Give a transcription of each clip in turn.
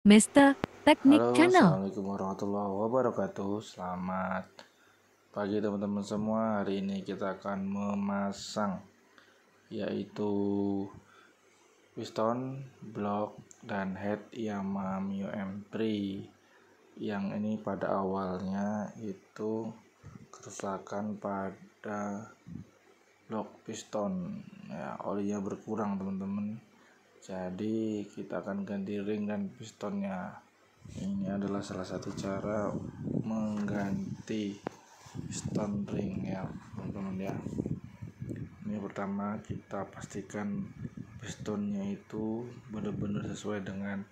Mister Teknik Halo, Channel. assalamualaikum warahmatullahi wabarakatuh. Selamat pagi teman-teman semua. Hari ini kita akan memasang yaitu piston, blok, dan head Yamaha Mio M3. Yang ini pada awalnya itu kerusakan pada blok piston. Ya, olinya berkurang teman-teman. Jadi kita akan ganti ring dan pistonnya. Ini adalah salah satu cara mengganti piston ring ya teman-teman ya. Ini pertama kita pastikan pistonnya itu benar-benar sesuai dengan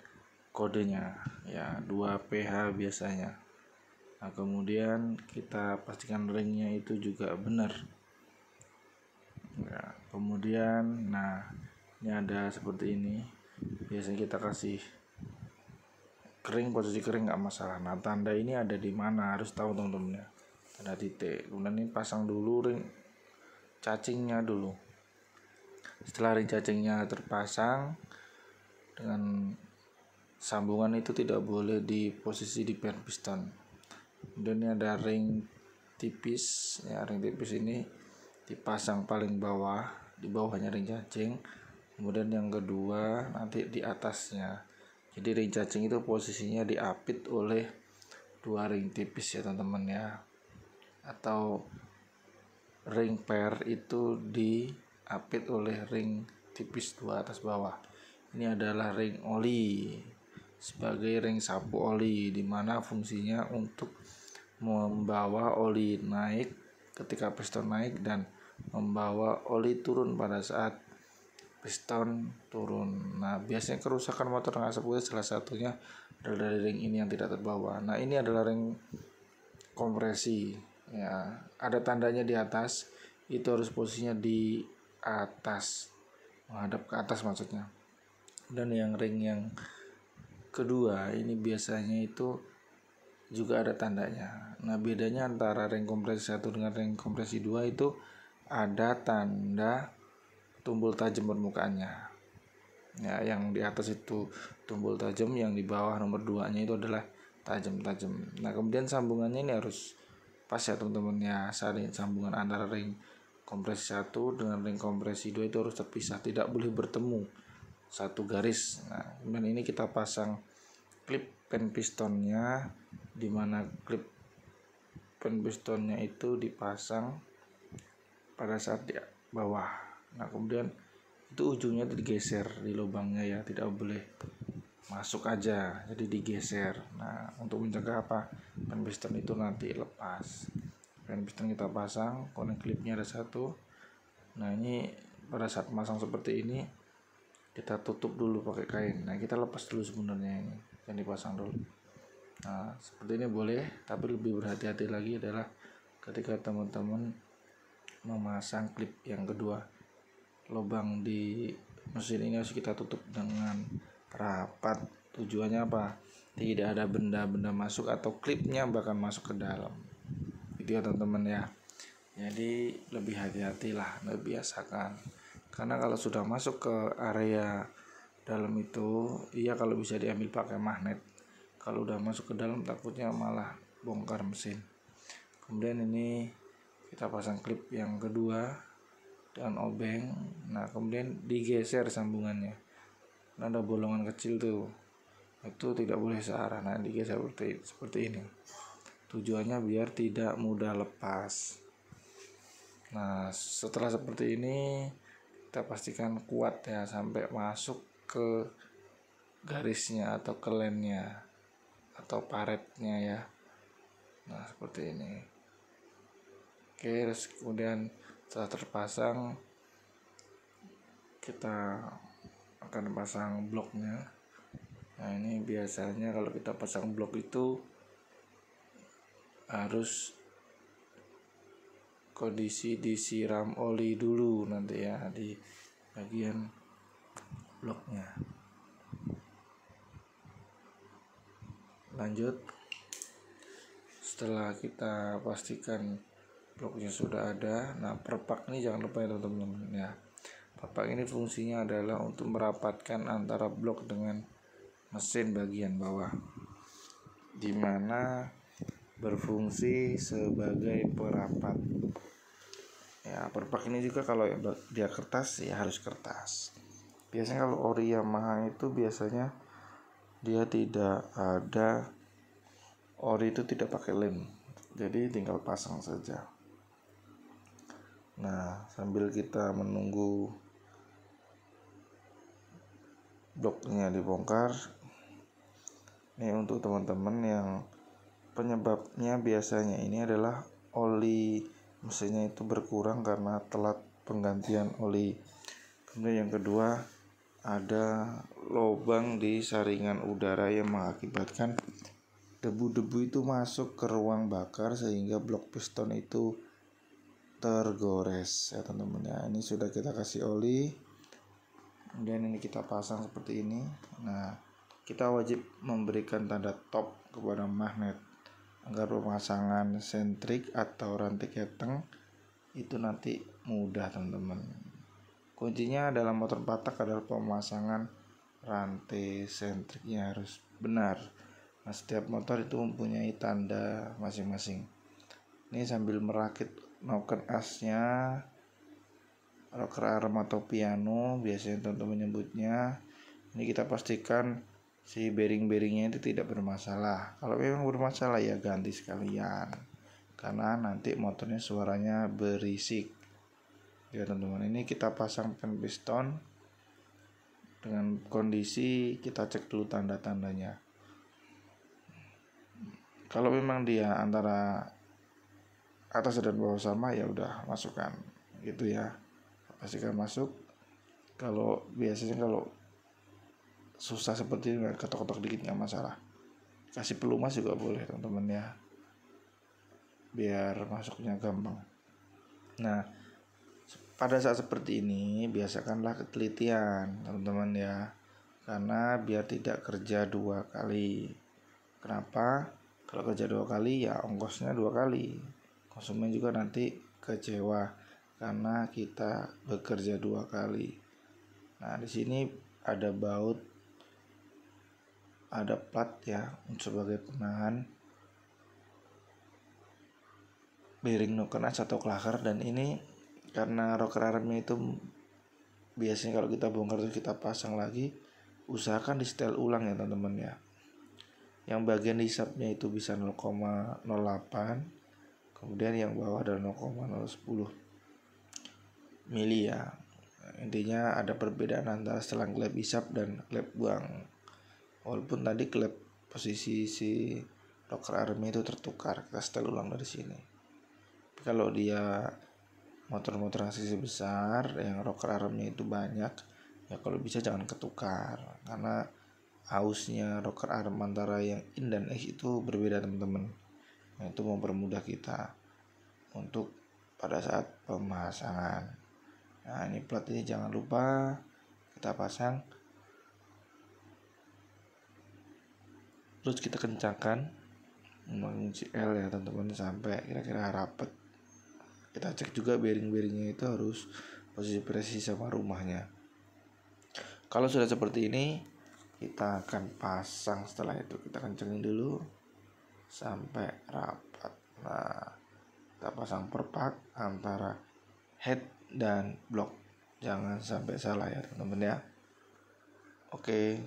kodenya ya, 2 PH biasanya. Nah kemudian kita pastikan ringnya itu juga benar ya. Kemudian ini ada seperti ini, biasanya kita kasih kering, posisi kering nggak masalah. Nah tanda ini ada di mana harus tahu teman-teman ya, tanda titik. Kemudian ini pasang dulu ring cacingnya dulu. Setelah ring cacingnya terpasang dengan sambungan itu tidak boleh di posisi di pen piston. Kemudian ini ada ring tipis ya, ring tipis ini dipasang paling bawah, di bawahnya ring cacing. Kemudian yang kedua nanti di atasnya. Jadi ring cacing itu posisinya diapit oleh 2 ring tipis ya teman-teman ya, atau ring pair itu diapit oleh ring tipis 2 atas bawah. Ini adalah ring oli sebagai ring sapu oli, dimana fungsinya untuk membawa oli naik ketika piston naik dan membawa oli turun pada saat piston turun. Nah biasanya kerusakan motor ngasap itu salah satunya adalah dari ring ini yang tidak terbawa. Nah ini adalah ring kompresi ya, ada tandanya di atas, itu harus posisinya di atas, menghadap ke atas maksudnya. Dan yang ring yang kedua ini biasanya itu juga ada tandanya. Nah bedanya antara ring kompresi 1 dengan ring kompresi 2 itu ada tanda tumbul tajam permukaannya ya. Yang di atas itu tumbul tajam, yang di bawah nomor 2 nya itu adalah tajam-tajam. Nah kemudian sambungannya ini harus pas ya teman-teman ya. Sambungan antara ring kompresi 1 dengan ring kompresi 2 itu harus terpisah, tidak boleh bertemu satu garis. Nah kemudian ini kita pasang klip pen pistonnya, dimana klip pen pistonnya itu dipasang pada saat di bawah. Nah kemudian itu ujungnya digeser di lubangnya ya, tidak boleh masuk aja, jadi digeser. Nah untuk mencegah apa, pen piston itu nanti lepas. Pen piston kita pasang, konek klipnya ada 1. Nah ini pada saat masang seperti ini kita tutup dulu pakai kain. Nah kita lepas dulu sebenarnya ini, yang dipasang dulu. Nah seperti ini boleh, tapi lebih berhati-hati lagi adalah ketika teman-teman memasang klip yang kedua. Lubang di mesin ini harus kita tutup dengan rapat. Tujuannya apa? Tidak ada benda-benda masuk atau klipnya bahkan masuk ke dalam. Itu ya teman-teman ya. Jadi lebih hati-hatilah, lebih biasakan. Karena kalau sudah masuk ke area dalam itu, iya kalau bisa diambil pakai magnet. Kalau udah masuk ke dalam takutnya malah bongkar mesin. Kemudian ini kita pasang klip yang kedua dengan obeng. Nah kemudian digeser sambungannya. Nah, ada bolongan kecil tuh, itu tidak boleh searah. Nah digeser seperti ini. Tujuannya biar tidak mudah lepas. Nah setelah seperti ini kita pastikan kuat ya sampai masuk ke garisnya atau ke lemnya atau paretnya ya. Nah seperti ini. Oke, terus kemudian setelah terpasang kita akan pasang bloknya. Nah ini biasanya kalau kita pasang blok itu harus kondisi disiram oli dulu nanti ya di bagian bloknya. Lanjut, setelah kita pastikan bloknya sudah ada, nah perpak ini jangan lupa ya teman-teman ya. Perpak ini fungsinya adalah untuk merapatkan antara blok dengan mesin bagian bawah, dimana berfungsi sebagai perapat. Ya, perpak ini juga kalau dia kertas ya harus kertas. Biasanya kalau ori Yamaha itu biasanya dia tidak ada, ori itu tidak pakai lem, jadi tinggal pasang saja. Nah, sambil kita menunggu bloknya dibongkar, ini untuk teman-teman yang penyebabnya biasanya ini adalah oli mesinnya itu berkurang karena telat penggantian oli. Kemudian yang kedua, ada lubang di saringan udara yang mengakibatkan debu-debu itu masuk ke ruang bakar sehingga blok piston itu tergores ya teman-teman ya. Ini sudah kita kasih oli, kemudian ini kita pasang seperti ini. Nah, kita wajib memberikan tanda top kepada magnet agar pemasangan sentrik atau rantai keteng itu nanti mudah teman-teman. Kuncinya dalam motor patak adalah pemasangan rantai sentriknya harus benar. Nah, setiap motor itu mempunyai tanda masing-masing. Ini sambil merakit noken asnya, rocker arm atau piano biasanya teman-teman menyebutnya. Ini kita pastikan si bearing-bearingnya itu tidak bermasalah. Kalau memang bermasalah ya ganti sekalian, karena nanti motornya suaranya berisik ya teman-teman. Ini kita pasang piston dengan kondisi kita cek dulu tanda-tandanya. Kalau memang dia antara atas dan bawah sama ya udah masukkan gitu ya, pastikan masuk. Kalau biasanya kalau susah seperti ini ketok-ketok dikit nggak masalah, kasih pelumas juga boleh teman-teman ya, biar masuknya gampang. Nah, pada saat seperti ini biasakanlah ketelitian teman-teman ya, karena biar tidak kerja dua kali. Kenapa? Kalau kerja dua kali ya ongkosnya dua kali, konsumen juga nanti kecewa karena kita bekerja dua kali. Nah, di sini ada baut, ada plat ya sebagai penahan bearing noken as atau klaker. Dan ini karena rocker armnya itu biasanya kalau kita bongkar itu kita pasang lagi, usahakan di setel ulang ya teman-teman ya. Yang bagian hisapnya itu bisa 0,08, kemudian yang bawah ada 0,010 mili ya. Intinya ada perbedaan antara setelan klep hisap dan klep buang. Walaupun tadi klep posisi si rocker armnya itu tertukar, kita setel ulang dari sini. Kalau dia motor-motor yang sisi besar yang rocker armnya itu banyak ya, kalau bisa jangan ketukar, karena ausnya rocker arm antara yang in dan X itu berbeda teman-teman. Nah, itu mempermudah kita untuk pada saat pemasangan. Nah, ini plat ini jangan lupa kita pasang, terus kita kencangkan mengunci L ya teman-teman sampai kira-kira rapat. Kita cek juga bearing-bearingnya itu harus posisi presisi sama rumahnya. Kalau sudah seperti ini, kita akan pasang. Setelah itu kita kencengin dulu sampai rapat. Nah, kita pasang perpak antara head dan blok, jangan sampai salah ya teman-teman ya. Oke.